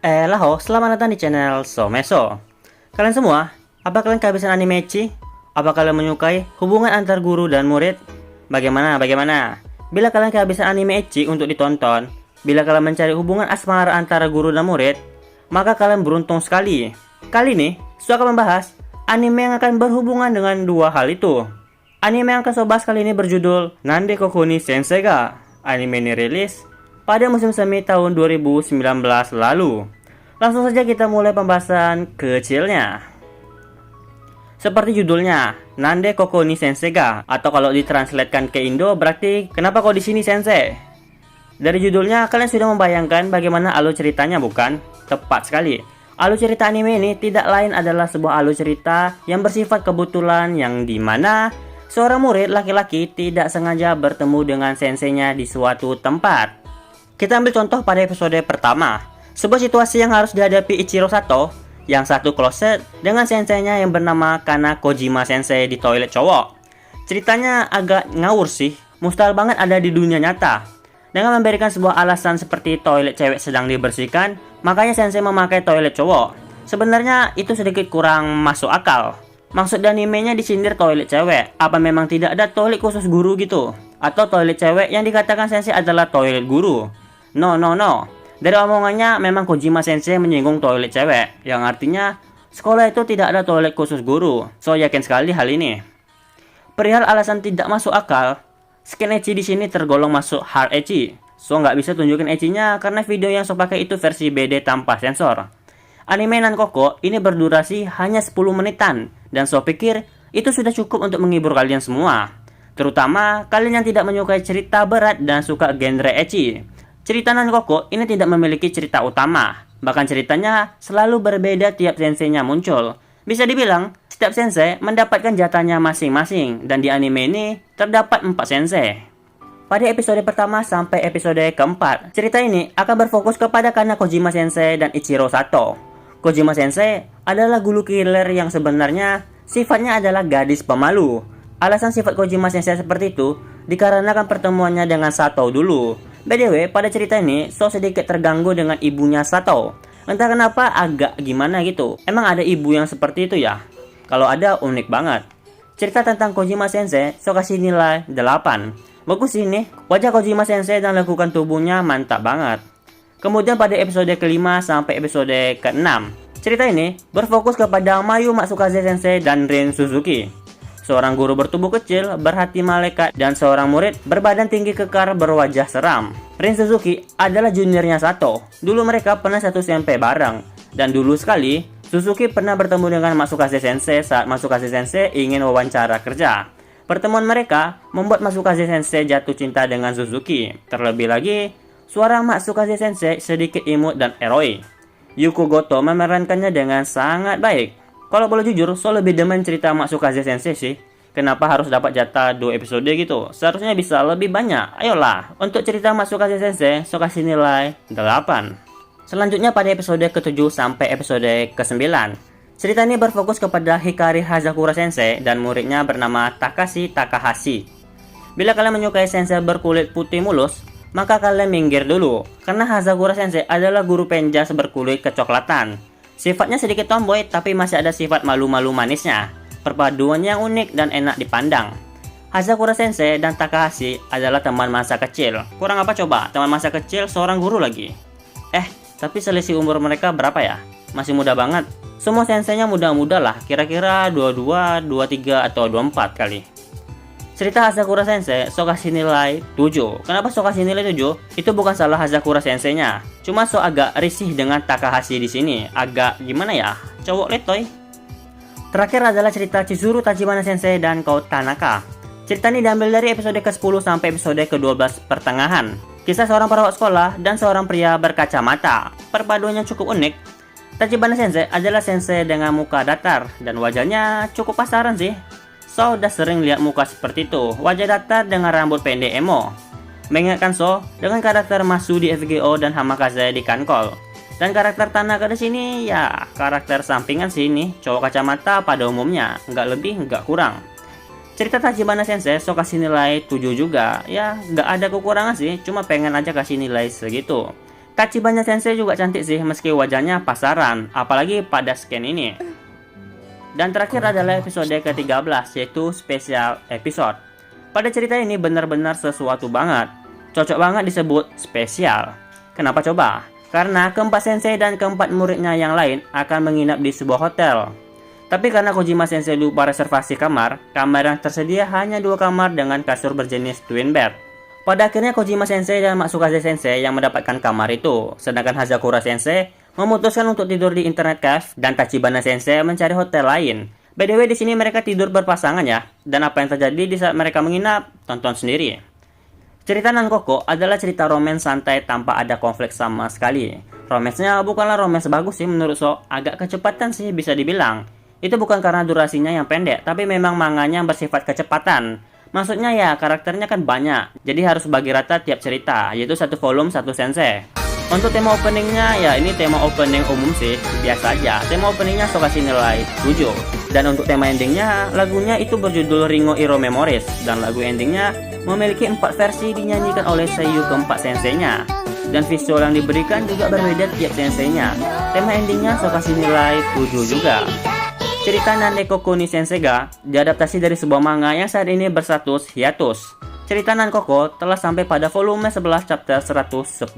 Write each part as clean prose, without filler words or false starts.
Laho, selamat datang di channel Someso. Kalian semua, apa kalian kehabisan anime ecchi? Apa kalian menyukai hubungan antar guru dan murid? Bagaimana? Bila kalian kehabisan anime ecchi untuk ditonton, bila kalian mencari hubungan asmara antara guru dan murid, maka kalian beruntung sekali. Kali ini, saya akan membahas anime yang akan berhubungan dengan dua hal itu. Anime yang akan saya bahas kali ini berjudul Nande Koku ni Sensei ga. Anime ini rilis pada musim semi tahun 2019 lalu. Langsung saja kita mulai pembahasan kecilnya. Seperti judulnya, Nande Koku ni Sensei ga, atau kalau ditranslatekan ke Indo berarti kenapa kau di sini sensei? Dari judulnya kalian sudah membayangkan bagaimana alur ceritanya, bukan? Tepat sekali. Alur cerita anime ini tidak lain adalah sebuah alur cerita yang bersifat kebetulan yang dimana seorang murid laki-laki tidak sengaja bertemu dengan senseinya di suatu tempat. Kita ambil contoh pada episode pertama. Sebuah situasi yang harus dihadapi Ichiro Sato, yang satu kloset dengan senseinya yang bernama Kana Kojima Sensei di toilet cowok. Ceritanya agak ngawur sih, mustahil banget ada di dunia nyata. Dengan memberikan sebuah alasan seperti toilet cewek sedang dibersihkan, makanya sensei memakai toilet cowok. Sebenarnya itu sedikit kurang masuk akal. Maksud animenya disindir toilet cewek. Apa memang tidak ada toilet khusus guru gitu? Atau toilet cewek yang dikatakan sensei adalah toilet guru? No. Dari omongannya memang Kojima Sensei menyinggung toilet cewek, yang artinya sekolah itu tidak ada toilet khusus guru. So yakin sekali hal ini. Perihal alasan tidak masuk akal, skin ecchi di sini tergolong masuk hard ecchi. So nggak bisa tunjukin ecchinya karena video yang so pakai itu versi BD tanpa sensor. Anime Nankoko ini berdurasi hanya 10 menitan, dan so pikir itu sudah cukup untuk menghibur kalian semua. Terutama kalian yang tidak menyukai cerita berat dan suka genre ecchi. Cerita Nankoko ini tidak memiliki cerita utama, bahkan ceritanya selalu berbeda tiap senseinya muncul. Bisa dibilang, setiap sensei mendapatkan jatahnya masing-masing, dan di anime ini terdapat 4 sensei. Pada episode pertama sampai episode keempat, cerita ini akan berfokus kepada Kana Kojima Sensei dan Ichiro Sato. Kojima Sensei adalah guru killer yang sebenarnya sifatnya adalah gadis pemalu. Alasan sifat Kojima Sensei seperti itu dikarenakan pertemuannya dengan Sato dulu. BTW, pada cerita ini So sedikit terganggu dengan ibunya Sato. Entah kenapa agak gimana gitu. Emang ada ibu yang seperti itu ya? Kalau ada, unik banget. Cerita tentang Kojima Sensei So kasih nilai 8. Bagus ini, wajah Kojima Sensei dan lekukan tubuhnya mantap banget. Kemudian pada episode kelima sampai episode ke-6, cerita ini berfokus kepada Mayu Matsukaze Sensei dan Rin Suzuki. Seorang guru bertubuh kecil, berhati malaikat, dan seorang murid berbadan tinggi kekar berwajah seram. Rin Suzuki adalah juniornya Sato. Dulu mereka pernah satu SMP bareng. Dan dulu sekali, Suzuki pernah bertemu dengan Matsukaze Sensei saat Matsukaze Sensei ingin wawancara kerja. Pertemuan mereka membuat Matsukaze Sensei jatuh cinta dengan Suzuki. Terlebih lagi, suara Matsukaze Sensei sedikit imut dan eroi. Yuko Goto memerankannya dengan sangat baik. Kalau boleh jujur, So lebih demen cerita Matsukaze Sensei sih. Kenapa harus dapat jatah 2 episode gitu? Seharusnya bisa lebih banyak. Ayolah, untuk cerita Matsukaze Sensei, So kasih nilai 8. Selanjutnya pada episode ke-7 sampai episode ke-9. Cerita ini berfokus kepada Hikari Hazakura Sensei dan muridnya bernama Takashi Takahashi. Bila kalian menyukai sensei berkulit putih mulus, maka kalian minggir dulu, karena Hazakura Sensei adalah guru penjas berkulit kecoklatan. Sifatnya sedikit tomboy, tapi masih ada sifat malu-malu manisnya. Perpaduan yang unik dan enak dipandang. Hazakura Sensei dan Takahashi adalah teman masa kecil. Kurang apa coba, teman masa kecil seorang guru lagi. Tapi selisih umur mereka berapa ya? Masih muda banget. Semua senseinya muda-muda lah, kira-kira 22, 23, atau 24 kali. Cerita Hazakura Sensei, So kasih nilai 7. Kenapa So kasih nilai 7? Itu bukan salah Hazakura Sensei-nya. Cuma So agak risih dengan Takahashi di sini. Agak gimana ya? Cowok letoy. Terakhir adalah cerita Chizuru Tachibana Sensei dan Kou Tanaka. Cerita ini diambil dari episode ke-10 sampai episode ke-12 pertengahan. Kisah seorang perawat sekolah dan seorang pria berkacamata. Perpaduannya cukup unik. Tachibana Sensei adalah sensei dengan muka datar dan wajahnya cukup pasaran sih. So udah sering lihat muka seperti itu, wajah datar dengan rambut pendek emo. Mengingatkan So dengan karakter Masu di FGO dan Hamakaze di Kankol. Dan karakter Tanaka di sini ya karakter sampingan sih ini, cowok kacamata pada umumnya, nggak lebih nggak kurang. Cerita Tachibana Sensei So kasih nilai 7 juga, ya nggak ada kekurangan sih, cuma pengen aja kasih nilai segitu. Tachibana Sensei juga cantik sih meski wajahnya pasaran, apalagi pada scan ini. Dan terakhir adalah episode ke-13, yaitu special episode. Pada cerita ini benar-benar sesuatu banget. Cocok banget disebut spesial. Kenapa coba? Karena keempat sensei dan keempat muridnya yang lain akan menginap di sebuah hotel. Tapi karena Kojima Sensei lupa reservasi kamar yang tersedia hanya 2 kamar dengan kasur berjenis twin bed. Pada akhirnya Kojima Sensei dan Matsukaze Sensei yang mendapatkan kamar itu, sedangkan Hazakura Sensei memutuskan untuk tidur di internet cafe dan Tachibana Sensei mencari hotel lain. By the way, di sini mereka tidur berpasangan ya, dan apa yang terjadi di saat mereka menginap, tonton sendiri. Cerita Nankoko adalah cerita romance santai tanpa ada konflik sama sekali. Romansnya bukanlah romance bagus sih menurut So, agak kecepatan sih bisa dibilang. Itu bukan karena durasinya yang pendek, tapi memang manganya bersifat kecepatan. Maksudnya ya, karakternya kan banyak, jadi harus bagi rata tiap cerita, yaitu satu volume, satu sensei. Untuk tema openingnya, ya ini tema opening umum sih, biasa aja. Tema openingnya So kasih nilai 7. Dan untuk tema endingnya, lagunya itu berjudul Ringo Iro Memories. Dan lagu endingnya memiliki 4 versi dinyanyikan oleh seiyuu keempat senseinya. Dan visual yang diberikan juga berbeda tiap senseinya. Tema endingnya So kasih nilai 7 juga. Cerita Nankoko ni Sensei ga diadaptasi dari sebuah manga yang saat ini berstatus hiatus. Cerita Nankoko telah sampai pada volume 11 chapter 110.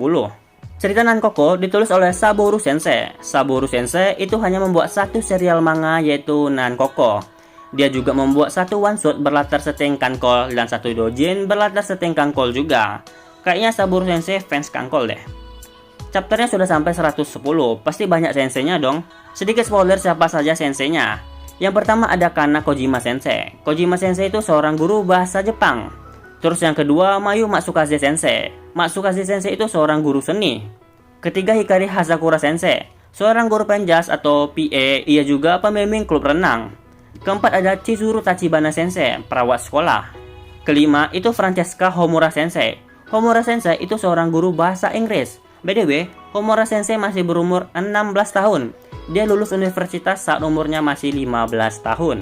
Cerita Nankoko ditulis oleh Saburo Sensei. Saburo Sensei itu hanya membuat satu serial manga yaitu Nankoko. Dia juga membuat satu one shot berlatar setting kankol dan satu dojin berlatar setting kankol juga. Kayaknya Saburo Sensei fans kankol deh. Chapternya sudah sampai 110, pasti banyak senseinya dong. Sedikit spoiler siapa saja senseinya. Yang pertama ada Kana Kojima Sensei. Kojima Sensei itu seorang guru bahasa Jepang. Terus yang kedua Mayu Matsukaze Sensei. Matsukaze Sensei itu seorang guru seni. Ketiga Hikari Hazakura Sensei, seorang guru penjas atau PA, ia juga pembimbing klub renang. Keempat ada Chizuru Tachibana Sensei, perawat sekolah. Kelima itu Francesca Homura Sensei. Homura Sensei itu seorang guru bahasa Inggris. By the way, Homura Sensei masih berumur 16 tahun. Dia lulus universitas saat umurnya masih 15 tahun.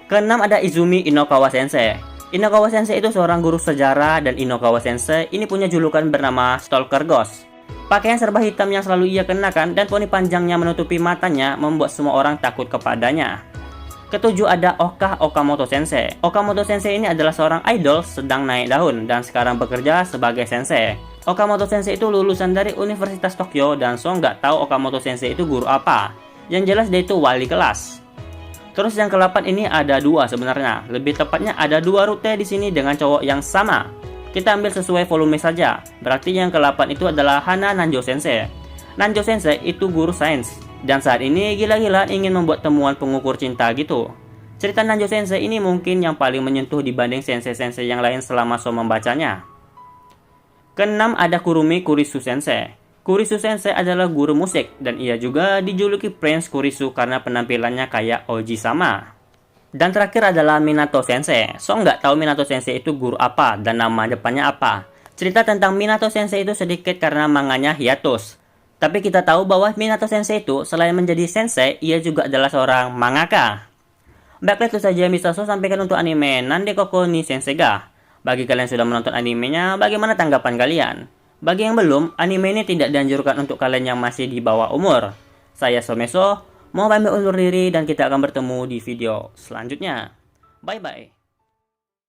Keenam ada Izumi Inokawa Sensei. Inokawa Sensei itu seorang guru sejarah dan Inokawa Sensei ini punya julukan bernama Stalker Ghost. Pakaian serba hitam yang selalu ia kenakan dan poni panjangnya menutupi matanya membuat semua orang takut kepadanya. Ketujuh ada Oka Okamoto Sensei. Okamoto Sensei ini adalah seorang idol sedang naik daun dan sekarang bekerja sebagai sensei. Okamoto Sensei itu lulusan dari Universitas Tokyo dan So nggak tahu Okamoto Sensei itu guru apa. Yang jelas dia itu wali kelas. Terus yang ke-8 ini ada 2 sebenarnya. Lebih tepatnya ada 2 rute di sini dengan cowok yang sama. Kita ambil sesuai volume saja. Berarti yang ke-8 itu adalah Hana Nanjo Sensei. Nanjo Sensei itu guru sains. Dan saat ini gila-gilaan ingin membuat temuan pengukur cinta gitu. Cerita Nanjo Sensei ini mungkin yang paling menyentuh dibanding sensei-sensei yang lain selama So membacanya. Keenam ada Kurumi Kurisu Sensei. Kurisu Sensei adalah guru musik dan ia juga dijuluki Prince Kurisu karena penampilannya kayak Oji sama. Dan terakhir adalah Minato Sensei. So nggak tahu Minato Sensei itu guru apa dan nama depannya apa. Cerita tentang Minato Sensei itu sedikit karena manganya hiatus. Tapi kita tahu bahwa Minato Sensei itu selain menjadi sensei, ia juga adalah seorang mangaka. Baiklah itu saja yang bisa So sampaikan untuk anime Nankoko ni Sensei ga. Bagi kalian yang sudah menonton animenya, bagaimana tanggapan kalian? Bagi yang belum, anime ini tidak dianjurkan untuk kalian yang masih di bawah umur. Saya Someso, mau pamit undur diri dan kita akan bertemu di video selanjutnya. Bye-bye.